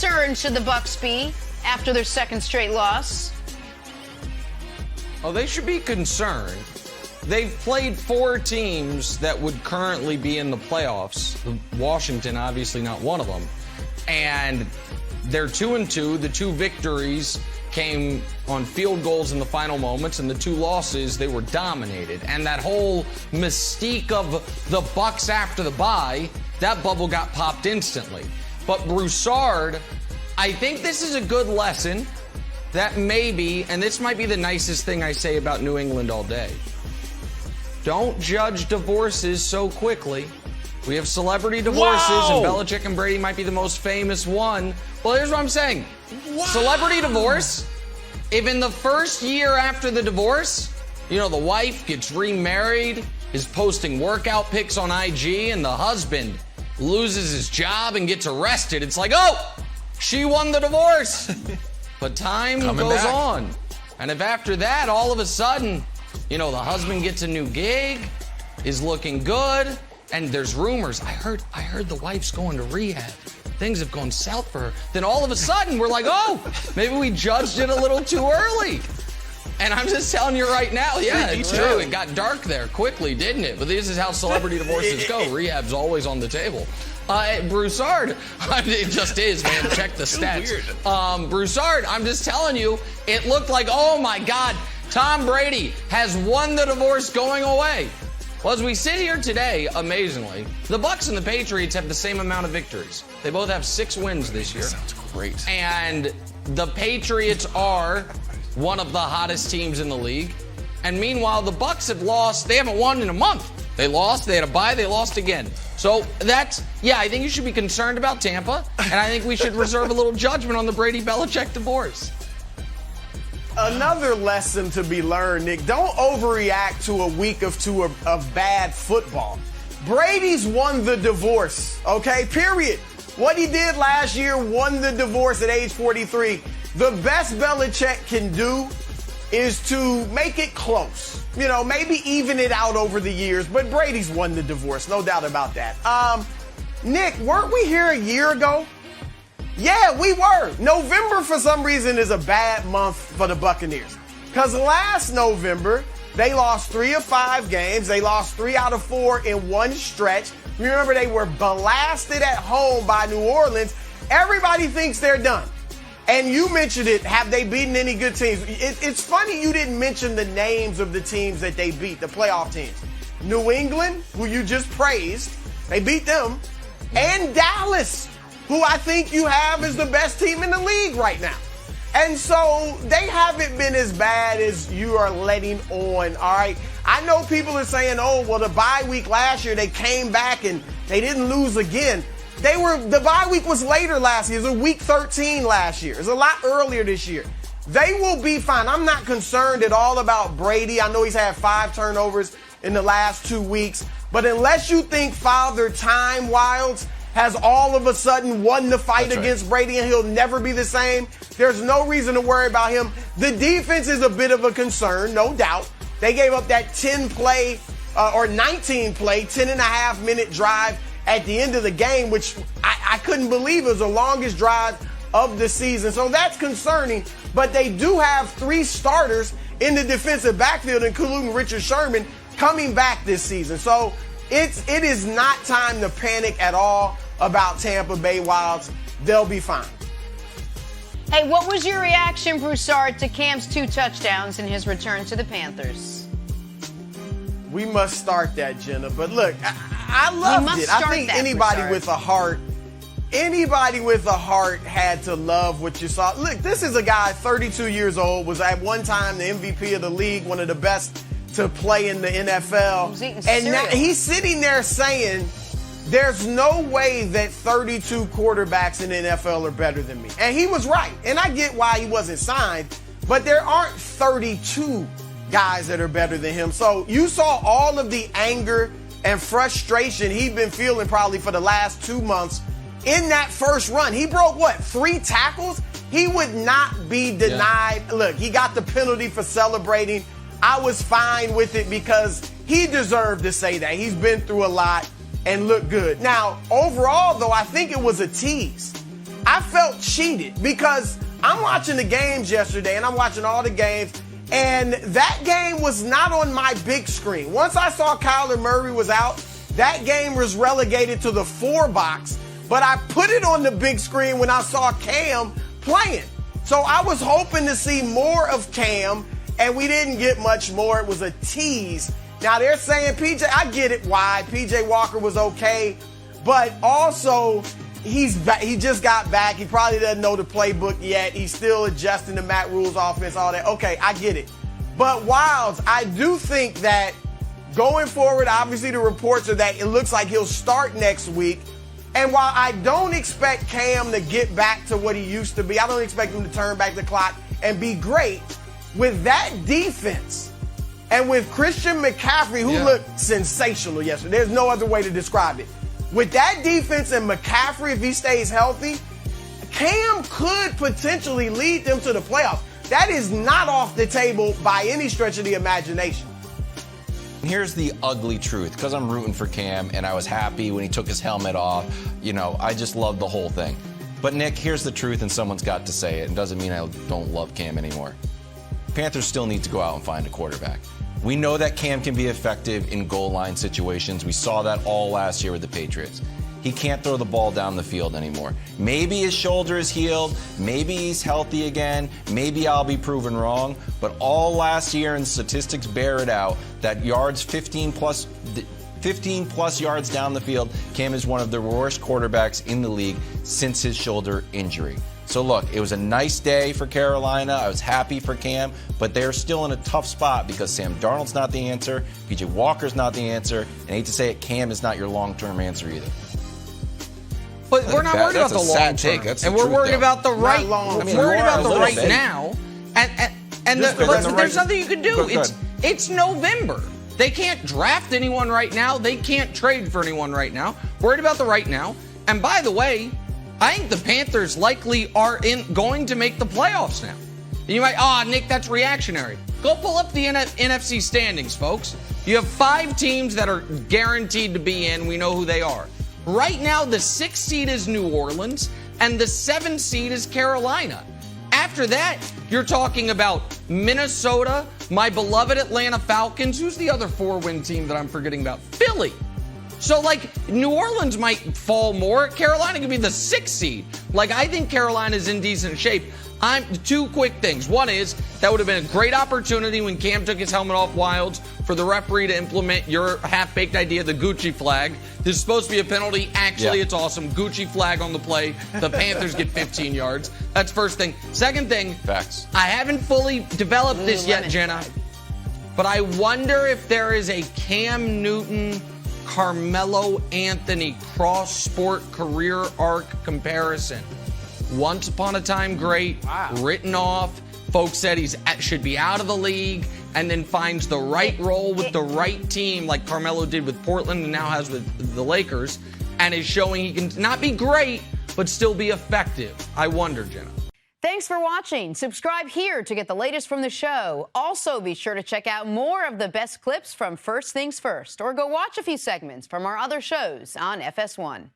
concerned should the Bucs be after their second straight loss? Oh, they should be concerned. They've played 4 teams that would currently be in the playoffs. Washington, obviously not one of them. And they're 2-2. The 2 victories came on field goals in the final moments, and the 2 losses, they were dominated. And that whole mystique of the Bucs after the bye, that bubble got popped instantly. But Broussard, I think this is a good lesson that maybe, and this might be the nicest thing I say about New England all day, don't judge divorces so quickly. We have celebrity divorces, and Belichick and Brady might be the most famous one. Well, here's what I'm saying. Celebrity divorce, if in the first year after the divorce, the wife gets remarried, is posting workout pics on IG, and the husband loses his job and gets arrested, it's like, oh, she won the divorce. But time goes on. And if after that, all of a sudden, the husband gets a new gig, is looking good, and there's rumors. I heard the wife's going to rehab. Things have gone south for her. Then all of a sudden, we're like, oh, maybe we judged it a little too early. And I'm just telling you right now, yeah, it's true. It got dark there quickly, didn't it? But this is how celebrity divorces go. Rehab's always on the table. Broussard, it just is, man. Check the stats. Broussard, I'm just telling you, it looked like, oh my God, Tom Brady has won the divorce going away. Well, as we sit here today, amazingly, the Bucs and the Patriots have the same amount of victories. They both have 6 wins this year. Sounds great. And the Patriots are one of the hottest teams in the league. And meanwhile, the Bucs have lost. They haven't won in a month. They lost. They had a bye. They lost again. So that's, I think you should be concerned about Tampa. And I think we should reserve a little judgment on the Brady-Belichick divorce. Another lesson to be learned, Nick. Don't overreact to a week of 2 of bad football. Brady's won the divorce, okay? Period. What he did last year won the divorce at age 43. The best Belichick can do is to make it close. Maybe even it out over the years, but Brady's won the divorce, no doubt about that. Nick, weren't we here a year ago? Yeah, we were. November, for some reason, is a bad month for the Buccaneers. Because last November, they lost 3 of 5 games. They lost 3 out of 4 in one stretch. Remember, they were blasted at home by New Orleans. Everybody thinks they're done. And you mentioned it. Have they beaten any good teams? It's funny you didn't mention the names of the teams that they beat, the playoff teams. New England, who you just praised, they beat them. And Dallas, who I think you have as the best team in the league right now. And so they haven't been as bad as you are letting on, all right? I know people are saying, oh, well, the bye week last year, they came back and they didn't lose again. The bye week was later last year. It was week 13 last year. It was a lot earlier this year. They will be fine. I'm not concerned at all about Brady. I know he's had 5 turnovers in the last 2 weeks. But unless you think Father Time Wilds has all of a sudden won the fight against Brady and he'll never be the same, there's no reason to worry about him. The defense is a bit of a concern, no doubt. They gave up that 10-play or 19-play, 10.5-minute drive at the end of the game, which I couldn't believe it was the longest drive of the season. So that's concerning. But they do have 3 starters in the defensive backfield, including Richard Sherman, coming back this season. So it is not time to panic at all about Tampa Bay Wilds. They'll be fine. Hey, what was your reaction, Broussard, to Cam's 2 touchdowns in his return to the Panthers? We must start that, Jenna. But look, I loved it. I think anybody with a heart had to love what you saw. Look, this is a guy, 32 years old, was at one time the MVP of the league, one of the best to play in the NFL. And now he's sitting there saying, there's no way that 32 quarterbacks in the NFL are better than me. And he was right. And I get why he wasn't signed, but there aren't 32 guys that are better than him. So you saw all of the anger and frustration he'd been feeling probably for the last 2 months in that first run. He broke, 3 tackles? He would not be denied. Yeah. Look, he got the penalty for celebrating. I was fine with it because he deserved to say that. He's been through a lot and looked good. Now, overall, though, I think it was a tease. I felt cheated because I'm watching the games yesterday, and I'm watching all the games, and that game was not on my big screen. Once I saw Kyler Murray was out, that game was relegated to the 4 box, but I put it on the big screen when I saw Cam playing. So I was hoping to see more of Cam, and we didn't get much more. It was a tease. Now they're saying I get it why. PJ Walker was okay, but also he just got back. He probably doesn't know the playbook yet. He's still adjusting to Matt Rule's offense, all that. Okay, I get it. But Wilds, I do think that going forward, obviously the reports are that it looks like he'll start next week. And while I don't expect Cam to get back to what he used to be, I don't expect him to turn back the clock and be great. With that defense and with Christian McCaffrey, who looked sensational yesterday, there's no other way to describe it. With that defense and McCaffrey, if he stays healthy, Cam could potentially lead them to the playoffs. That is not off the table by any stretch of the imagination. Here's the ugly truth, because I'm rooting for Cam, and I was happy when he took his helmet off. You know, I just love the whole thing. But, Nick, here's the truth, and someone's got to say it. It doesn't mean I don't love Cam anymore. Panthers still need to go out and find a quarterback. We know that Cam can be effective in goal line situations. We saw that all last year with the Patriots. He can't throw the ball down the field anymore. Maybe his shoulder is healed. Maybe he's healthy again. Maybe I'll be proven wrong. But all last year, and statistics bear it out, that yards 15 plus yards down the field, Cam is one of the worst quarterbacks in the league since his shoulder injury. So look, it was a nice day for Carolina. I was happy for Cam, but they're still in a tough spot because Sam Darnold's not the answer, PJ Walker's not the answer, and I hate to say it, Cam is not your long-term answer either. But we're not worried about the long term, and we're worried about the right. We're worried about the right now, and there's nothing you can do. It's November. They can't draft anyone right now. They can't trade for anyone right now. Worried about the right now. And by the way, I think the Panthers likely are going to make the playoffs now. You might, Nick, that's reactionary. Go pull up the NFC standings, folks. You have 5 teams that are guaranteed to be in. We know who they are. Right now, the 6th seed is New Orleans, and the 7th seed is Carolina. After that, you're talking about Minnesota, my beloved Atlanta Falcons. Who's the other 4-win team that I'm forgetting about? Philly. So, New Orleans might fall more. Carolina could be the 6th seed. I think Carolina's in decent shape. 2 quick things. One is, that would have been a great opportunity when Cam took his helmet off Wilds for the referee to implement your half-baked idea, the Gucci flag. This is supposed to be a penalty. Actually, It's awesome. Gucci flag on the play. The Panthers get 15 yards. That's first thing. Second thing. Facts. I haven't fully developed this yet, Jenna. But I wonder if there is a Cam Newton, Carmelo Anthony cross-sport career arc comparison. Once upon a time great, written off. Folks said he should be out of the league, and then finds the right role with the right team like Carmelo did with Portland and now has with the Lakers, and is showing he can not be great, but still be effective. I wonder, Jenna. Thanks for watching. Subscribe here to get the latest from the show. Also, be sure to check out more of the best clips from First Things First, or go watch a few segments from our other shows on FS1.